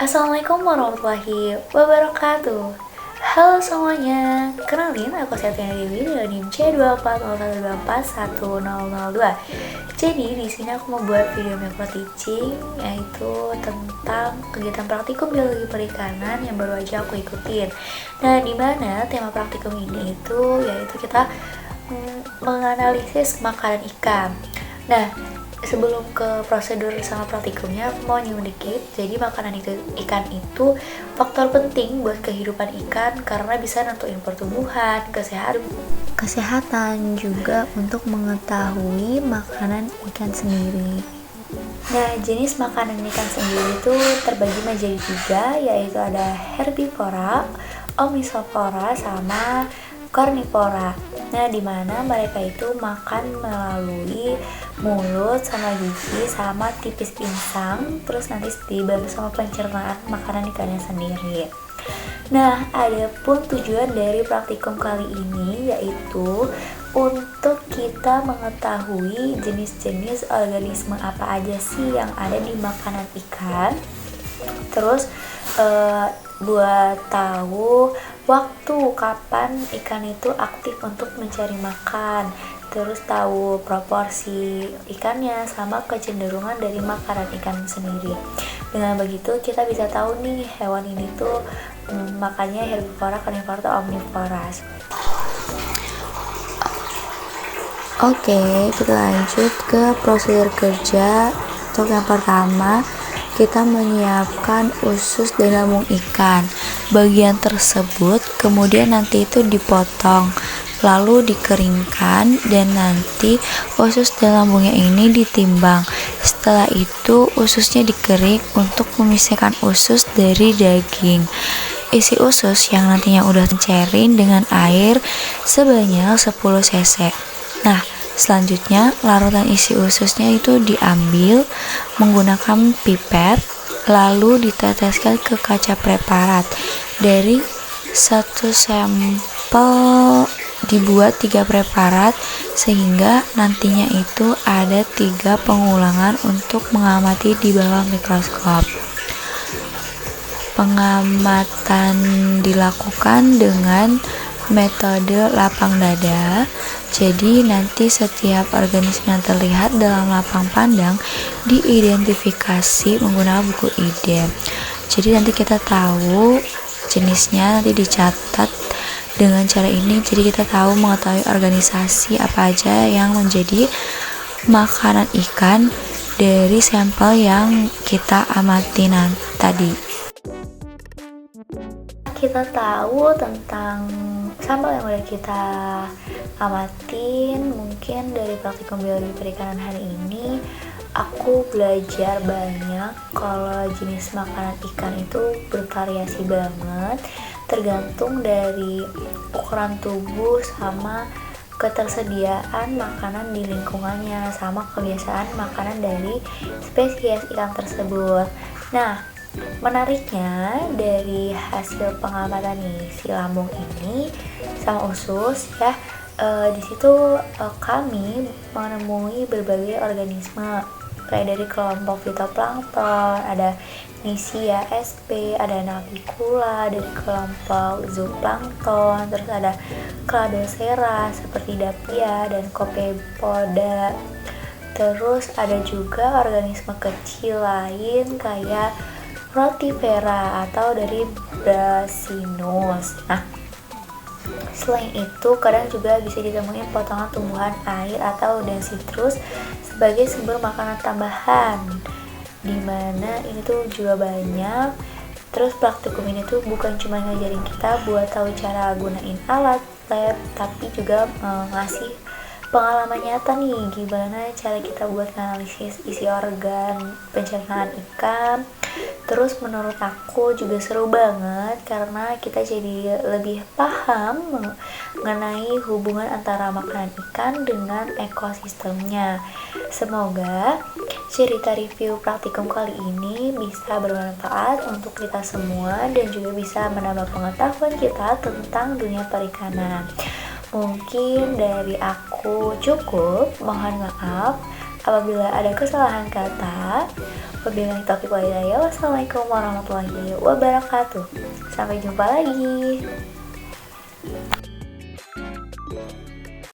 Assalamualaikum warahmatullahi wabarakatuh. Halo semuanya, kenalin aku Septiana Dewi dari NIM C24012410002. Jadi di sini aku mau buat video micro teaching, yaitu tentang kegiatan praktikum biologi perikanan yang baru aja aku ikutin. Nah, di mana tema praktikum ini itu yaitu kita menganalisis makanan ikan. Nah, sebelum ke prosedur sama praktikumnya, aku mau nyinggung dikit. Jadi makanan ikan itu faktor penting buat kehidupan ikan karena bisa nentuin pertumbuhan, kesehatan juga untuk mengetahui makanan ikan sendiri. Nah, jenis makanan ikan sendiri itu terbagi menjadi 3, yaitu ada herbivora, omnivora, sama karnivora. Nah, dimana mereka itu makan melalui mulut sama gigi sama tipis pinsang, terus nanti dibantu sama pencernaan makanan ikannya sendiri. Nah, ada pun tujuan dari praktikum kali ini yaitu untuk kita mengetahui jenis-jenis organisme apa aja sih yang ada di makanan ikan. Terus buat tahu waktu kapan ikan itu aktif untuk mencari makan, terus tahu proporsi ikannya sama kecenderungan dari makanan ikan sendiri. Dengan begitu kita bisa tahu nih hewan ini tuh makannya herbivora, karnivora, atau omnivora. Oke, kita lanjut ke prosedur kerja. Untuk yang pertama, kita menyiapkan usus dan lambung ikan. Bagian tersebut kemudian nanti itu dipotong, lalu dikeringkan, dan nanti usus dan lambungnya ini ditimbang. Setelah itu ususnya dikerik untuk memisahkan usus dari daging. Isi usus yang nantinya udah dicairin dengan air sebanyak 10 cc. Nah, selanjutnya larutan isi ususnya itu diambil menggunakan pipet, lalu diteteskan ke kaca preparat. Dari satu sampel dibuat 3 preparat, sehingga nantinya itu ada 3 pengulangan untuk mengamati di bawah mikroskop. Pengamatan dilakukan dengan metode lapang dada. Jadi nanti setiap organisme yang terlihat dalam lapang pandang diidentifikasi menggunakan buku IDEM. Jadi nanti kita tahu jenisnya, nanti dicatat dengan cara ini. Jadi kita tahu mengetahui organisasi apa aja yang menjadi makanan ikan dari sampel yang kita amati tadi. Kita tahu tentang sampel yang udah kita amatin. Mungkin dari praktikum biologi perikanan hari ini aku belajar banyak kalau jenis makanan ikan itu bervariasi banget, tergantung dari ukuran tubuh sama ketersediaan makanan di lingkungannya sama kebiasaan makanan dari spesies ikan tersebut. Nah, menariknya dari hasil pengamatan nih si lambung ini sama usus ya, di situ kami menemui berbagai organisme kayak dari kelompok fitoplankton, ada Nisia sp, ada Navicula dari kelompok zooplankton, terus ada Cladocera seperti Dapia dan Copepoda. Terus ada juga organisme kecil lain kayak Rotifera atau dari Brasinus. Nah, selain itu kadang juga bisa ditemukan potongan tumbuhan air atau dan sitrus sebagai sumber makanan tambahan, dimana ini tuh juga banyak. Terus praktikum ini tuh bukan cuma ngajarin kita buat tahu cara gunain alat lab, tapi juga ngasih pengalaman nyata nih gimana cara kita buat analisis isi organ pencernaan ikan. Terus menurut aku juga seru banget karena kita jadi lebih paham mengenai hubungan antara makanan ikan dengan ekosistemnya. Semoga cerita review praktikum kali ini bisa bermanfaat untuk kita semua dan juga bisa menambah pengetahuan kita tentang dunia perikanan. Mungkin dari aku cukup, mohon maaf apabila ada kesalahan kata. Wabillahi taufiq wal hidayah. Wassalamualaikum warahmatullahi wabarakatuh. Sampai jumpa lagi.